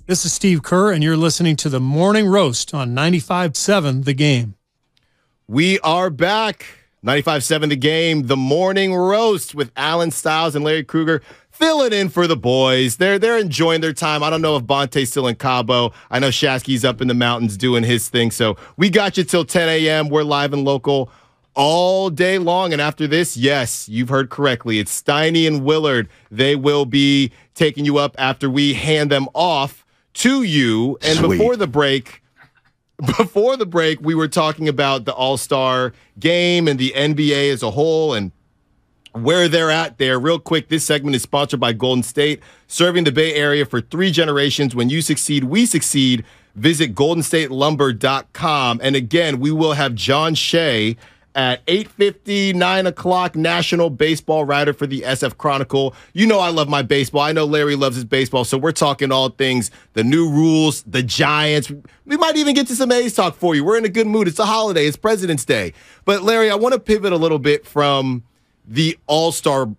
This is Steve Kerr, and you're listening to the Morning Roast on 95.7 The Game. We are back. 95.7 The Game, the Morning Roast with Alan Stiles and Larry Krueger filling in for the boys. They're enjoying their time. I don't know if Bonte's still in Cabo. I know Shasky's up in the mountains doing his thing. So we got you till 10 a.m. We're live and local all day long. And after this, yes, you've heard correctly. It's Steiny and Willard. They will be taking you up after we hand them off to you. And Sweet. Before the break, we were talking about the All-Star game and the NBA as a whole and where they're at there. Real quick, this segment is sponsored by Golden State, serving the Bay Area for 3 generations. When you succeed, we succeed. Visit goldenstatelumber.com. And again, we will have John Shea at 8:50, 9 o'clock, national baseball writer for the SF Chronicle. You know I love my baseball. I know Larry loves his baseball, so we're talking all things, the new rules, the Giants. We might even get to some A's talk for you. We're in a good mood. It's a holiday. It's President's Day. But, Larry, I want to pivot a little bit from the All-Star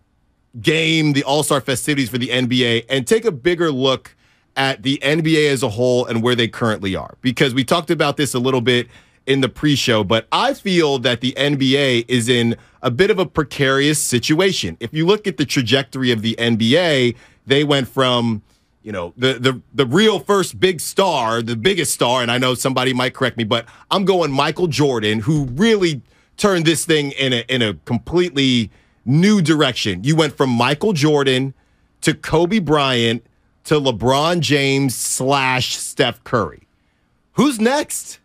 game, the All-Star festivities for the NBA, and take a bigger look at the NBA as a whole and where they currently are. Because we talked about this a little bit in the pre-show, but I feel that the NBA is in a bit of a precarious situation. If you look at the trajectory of the NBA, they went from, you know, the real first big star, the biggest star, and I know somebody might correct me, but I'm going Michael Jordan, who really turned this thing in a completely new direction. You went from Michael Jordan to Kobe Bryant to LeBron James / Steph Curry. Who's next?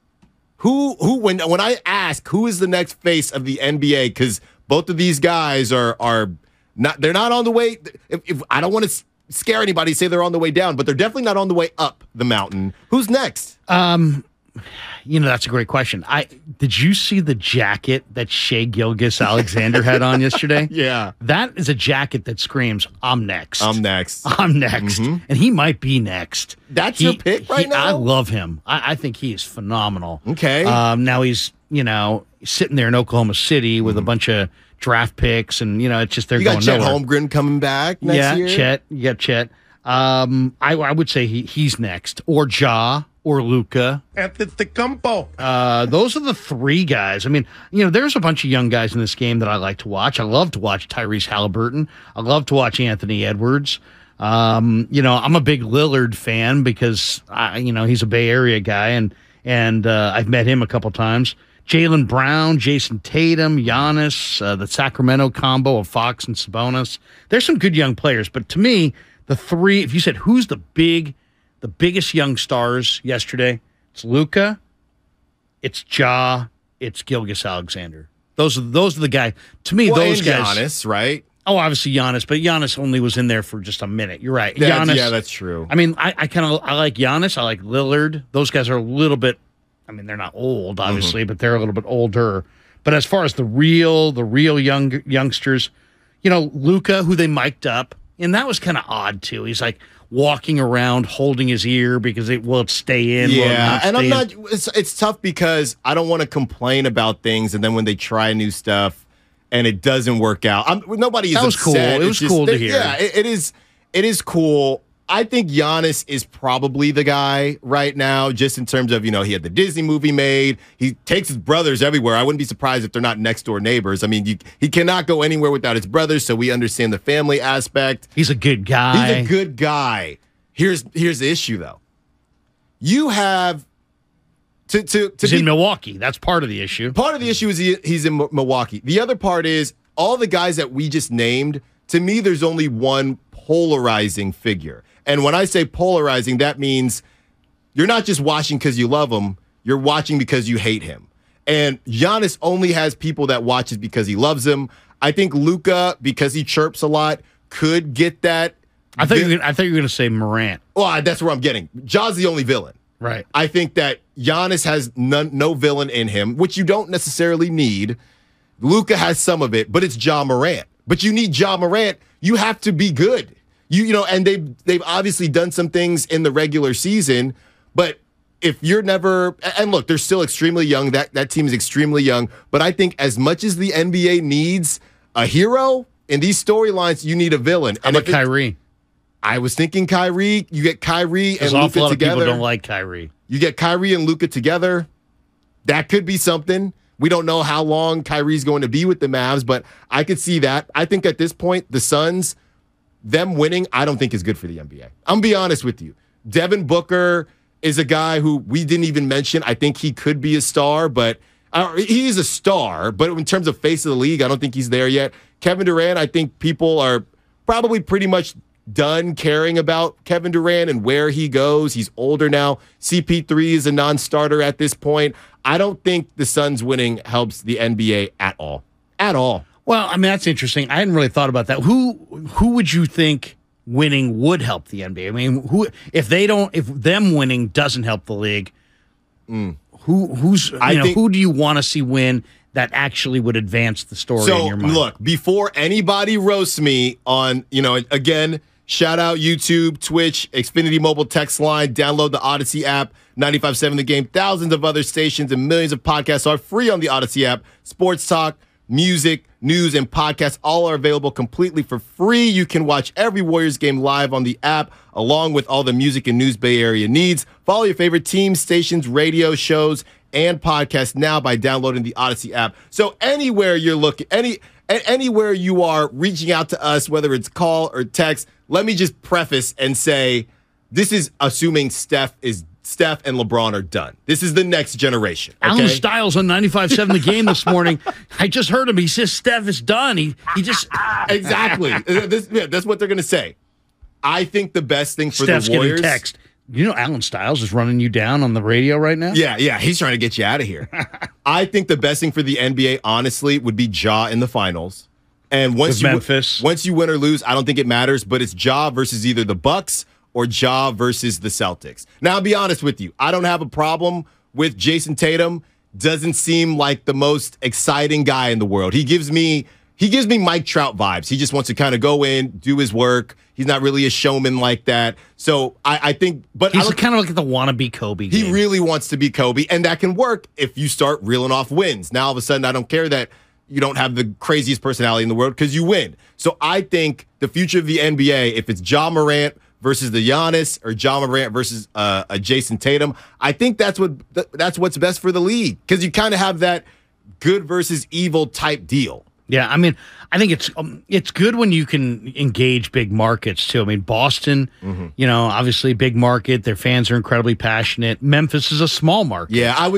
Who when I ask who is the next face of the NBA, because both of these guys are not, they're not on the way. If I don't want to scare anybody, say they're on the way down, but they're definitely not on the way up the mountain. Who's next? You know, that's a great question. Did you see the jacket that Shea Gilgeous-Alexander had on yesterday? Yeah. That is a jacket that screams, I'm next. I'm next. I'm next. Mhm. And he might be next. That's your pick right now? I love him. I think he is phenomenal. Okay. Now he's, sitting there in Oklahoma City with a bunch of draft picks, and, it's just they're You going got Chet nowhere. Holmgren coming back next year? Chet. You got Chet. I would say he's next. Or Ja. Or Luka. Those are the 3 guys. I mean, there's a bunch of young guys in this game that I like to watch. I love to watch Tyrese Halliburton. I love to watch Anthony Edwards. I'm a big Lillard fan because he's a Bay Area guy, and I've met him a couple times. Jaylen Brown, Jason Tatum, Giannis, the Sacramento combo of Fox and Sabonis. There's some good young players, but to me, the 3. If you said who's the biggest young stars yesterday, it's Luka, it's Ja, it's Gilgeous-Alexander. Those are the guys. To me, those guys. Giannis, right? Oh, obviously Giannis, but Giannis only was in there for just a minute. You're right. Giannis, Giannis, yeah, that's true. I mean, I like Giannis. I like Lillard. Those guys are a little bit. I mean, they're not old, obviously, but they're a little bit older. But as far as the real youngsters, Luka, who they mic'd up, and that was kind of odd too. He's like walking around holding his ear because will it stay in? Yeah, and I'm not. It's tough because I don't want to complain about things, and then when they try new stuff and it doesn't work out, nobody is upset. That was cool. It was cool to hear. Yeah, it is. It is cool. I think Giannis is probably the guy right now, just in terms of, he had the Disney movie made. He takes his brothers everywhere. I wouldn't be surprised if they're not next door neighbors. I mean, he cannot go anywhere without his brothers, so we understand the family aspect. He's a good guy. He's a good guy. Here's the issue, though. You have he's in Milwaukee. That's part of the issue. Part of the issue is he's in Milwaukee. The other part is all the guys that we just named, to me, there's only one polarizing figure. And when I say polarizing, that means you're not just watching because you love him. You're watching because you hate him. And Giannis only has people that watches because he loves him. I think Luka, because he chirps a lot, could get that. I thought you were going to say Morant. Well, that's where I'm getting. Ja's the only villain. Right. I think that Giannis has no villain in him, which you don't necessarily need. Luka has some of it, but it's Ja Morant. But you need Ja Morant. You have to be good. And they've obviously done some things in the regular season, but if you're never, and look, they're still extremely young. That team is extremely young, but I think as much as the NBA needs a hero in these storylines, you need a villain. How about Kyrie? I was thinking Kyrie. You get Kyrie and An awful Luka lot of together. people don't like Kyrie. You get Kyrie and Luka together. That could be something. We don't know how long Kyrie's going to be with the Mavs, but I could see that. I think at this point, the Suns, them winning, I don't think is good for the NBA. I'm going to be honest with you. Devin Booker is a guy who we didn't even mention. I think he could be a star, but he is a star. But in terms of face of the league, I don't think he's there yet. Kevin Durant, I think people are probably pretty much done caring about Kevin Durant and where he goes. He's older now. CP3 is a non-starter at this point. I don't think the Suns winning helps the NBA at all. At all. Well, I mean, that's interesting. I hadn't really thought about that. Who would you think winning would help the NBA? I mean, if them winning doesn't help the league, who do you want to see win that actually would advance the story in your mind? So, look, before anybody roasts me on, again, shout out YouTube, Twitch, Xfinity Mobile text line, download the Odyssey app, 95.7 The Game. Thousands of other stations and millions of podcasts are free on the Odyssey app. Sports talk, music, news, and podcasts all are available completely for free. You can watch every Warriors game live on the app, along with all the music and news Bay Area needs. Follow your favorite teams, stations, radio shows, and podcasts now by downloading the Odyssey app. So anywhere you're looking, anywhere you are reaching out to us, whether it's call or text, let me just preface and say, this is assuming Steph and LeBron are done. This is the next generation. Okay? Alan Stiles on 95.7 The Game this morning. I just heard him. He says Steph is done. He just exactly. That's what they're going to say. I think the best thing for Steph's the Warriors. Getting text. You know, Alan Stiles is running you down on the radio right now. Yeah, he's trying to get you out of here. I think the best thing for the NBA, honestly, would be Ja in the finals. And once you win or lose, I don't think it matters. But it's Ja versus either the Bucks or Ja versus the Celtics. Now, I'll be honest with you. I don't have a problem with Jason Tatum. Doesn't seem like the most exciting guy in the world. He gives me Mike Trout vibes. He just wants to kind of go in, do his work. He's not really a showman like that. So I think, but he's kind of like the wannabe Kobe. He really wants to be Kobe, and that can work if you start reeling off wins. Now all of a sudden, I don't care that you don't have the craziest personality in the world because you win. So I think the future of the NBA, if it's Ja Morant versus the Giannis or Ja Morant versus a Jason Tatum, I think that's what's best for the league because you kind of have that good versus evil type deal. Yeah, I mean, I think it's good when you can engage big markets too. I mean, Boston, obviously big market. Their fans are incredibly passionate. Memphis is a small market. Yeah, I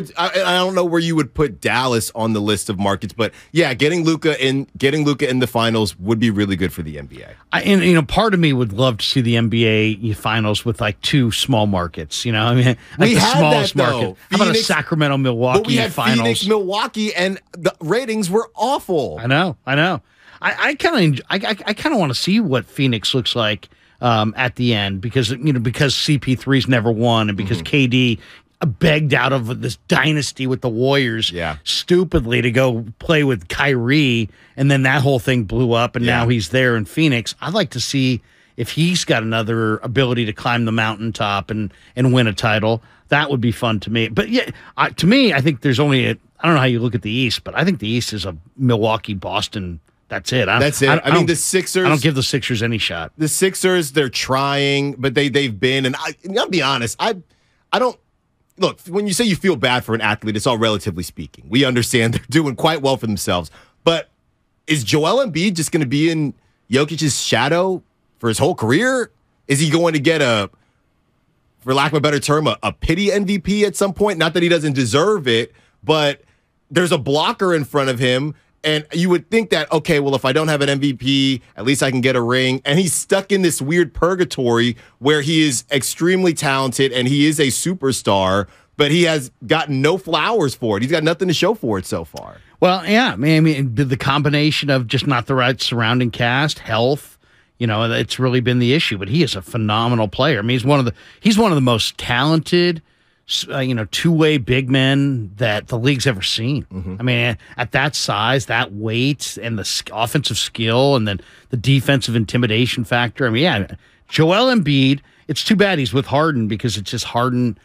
don't know where you would put Dallas on the list of markets, but yeah, getting Luka in the finals would be really good for the NBA. Part of me would love to see the NBA finals with like two small markets. I mean, like we the had smallest that, market. How about a Sacramento, Milwaukee but we had finals? Phoenix, Milwaukee, and the ratings were awful. I know. I kind of want to see what Phoenix looks like at the end because CP3's never won and because KD begged out of this dynasty with the Warriors stupidly to go play with Kyrie, and then that whole thing blew up, and now he's there in Phoenix. I'd like to see if he's got another ability to climb the mountaintop and win a title. That would be fun to me. But yeah, to me, I think there's only I don't know how you look at the East, but I think the East is a Milwaukee, Boston. That's it. That's it. I mean, the Sixers. I don't give the Sixers any shot. The Sixers, they're trying, but they've been, and I'll be honest, I don't. Look, when you say you feel bad for an athlete, it's all relatively speaking. We understand they're doing quite well for themselves. But is Joel Embiid just going to be in Jokic's shadow for his whole career? Is he going to get for lack of a better term, a pity MVP at some point? Not that he doesn't deserve it, but there's a blocker in front of him. And you would think that, okay, well, if I don't have an MVP, at least I can get a ring. And he's stuck in this weird purgatory where he is extremely talented and he is a superstar, but he has gotten no flowers for it. He's got nothing to show for it so far. Well, yeah, I mean, the combination of just not the right surrounding cast, health, it's really been the issue. But he is a phenomenal player. I mean, he's one of the most talented, two-way big men that the league's ever seen. I mean, at that size, that weight, and the offensive skill, and then the defensive intimidation factor. I mean, yeah, Joel Embiid, it's too bad he's with Harden because it's just Harden,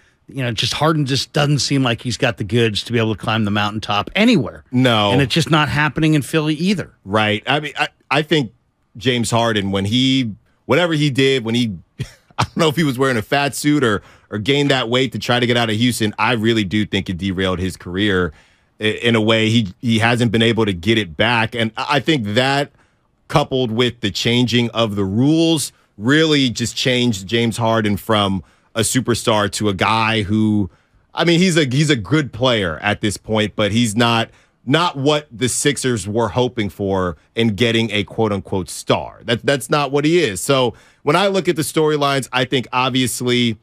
Harden just doesn't seem like he's got the goods to be able to climb the mountaintop anywhere. No. And it's just not happening in Philly either. Right. I mean, I think James Harden, when he whatever he did when he, I don't know if he was wearing a fat suit or gained that weight to try to get out of Houston. I really do think it derailed his career in a way he hasn't been able to get it back. And I think that coupled with the changing of the rules really just changed James Harden from a superstar to a guy who, I mean, he's a good player at this point, but he's not what the Sixers were hoping for in getting a quote-unquote star. That's not what he is. So when I look at the storylines, I think obviously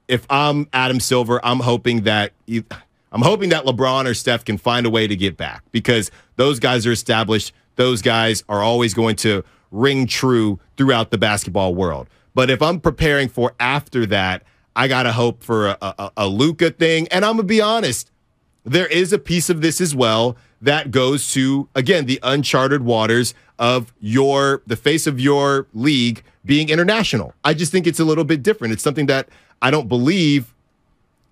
if I'm Adam Silver, I'm hoping that LeBron or Steph can find a way to get back because those guys are established. Those guys are always going to ring true throughout the basketball world. But if I'm preparing for after that, I got to hope for a Luka thing. And I'm going to be honest, there is a piece of this as well that goes to, again, the uncharted waters of the face of your league being international. I just think it's a little bit different. It's something that I don't believe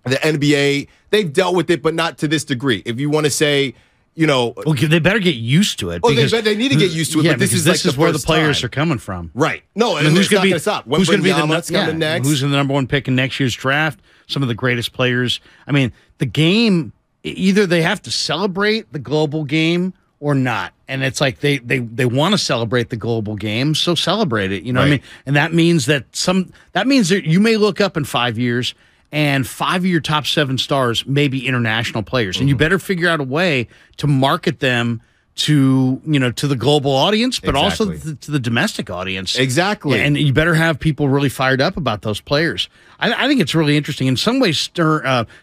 the NBA, they've dealt with it, but not to this degree. If you want to say, well, they better get used to it. Oh, they need to get used to it. Yeah, but this is where the players are coming from. Right. No, and who's going to stop? Who's going to be coming next? Who's the number one pick in next year's draft? Some of the greatest players. I mean, the game, either they have to celebrate the global game or not. And it's like they want to celebrate the global game, so celebrate it. You know what I mean? And that means that you may look up in 5 years and 5 of your top 7 stars may be international players. And you better figure out a way to market them to the global audience, but also to the domestic audience. Exactly. Yeah, and you better have people really fired up about those players. I think it's really interesting. In some ways,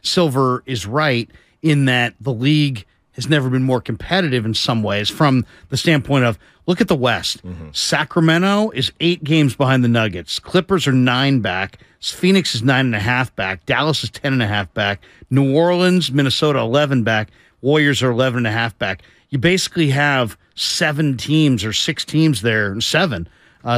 Silver is right in that the league has never been more competitive in some ways from the standpoint of, look at the West. Sacramento is 8 games behind the Nuggets. Clippers are 9 back. Phoenix is 9.5 back. Dallas is 10.5 back. New Orleans, Minnesota, 11 back. Warriors are 11.5 back. You basically have 7 teams or 6 teams there, 7,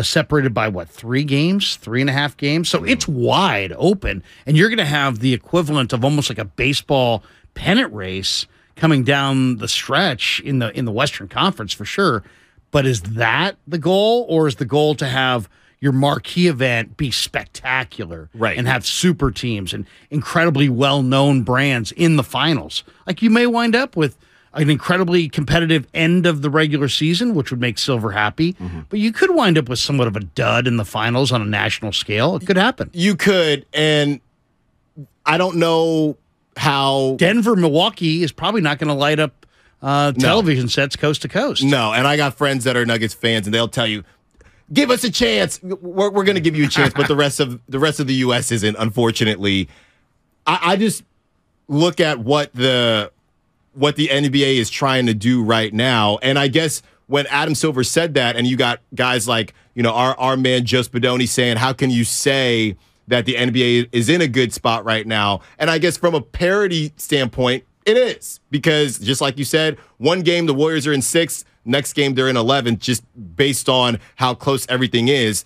separated by 3 games, 3.5 games. So it's wide open, and you're going to have the equivalent of almost like a baseball pennant race coming down the stretch in the Western Conference for sure. But is that the goal, or is the goal to have your marquee event be spectacular and have super teams and incredibly well-known brands in the finals? Like, you may wind up with an incredibly competitive end of the regular season, which would make Silver happy, but you could wind up with somewhat of a dud in the finals on a national scale. It could happen. You could, and I don't know how Denver, Milwaukee is probably not going to light up television sets coast to coast. No, and I got friends that are Nuggets fans, and they'll tell you, "Give us a chance. We're going to give you a chance," but the rest of the U.S. isn't. Unfortunately, I just look at what the NBA is trying to do right now, and I guess when Adam Silver said that, and you got guys like our man Joe Spadoni saying, "How can you say that the NBA is in a good spot right now?" And I guess from a parity standpoint, it is, because just like you said, one game the Warriors are in 6th, next game they're in 11th, just based on how close everything is.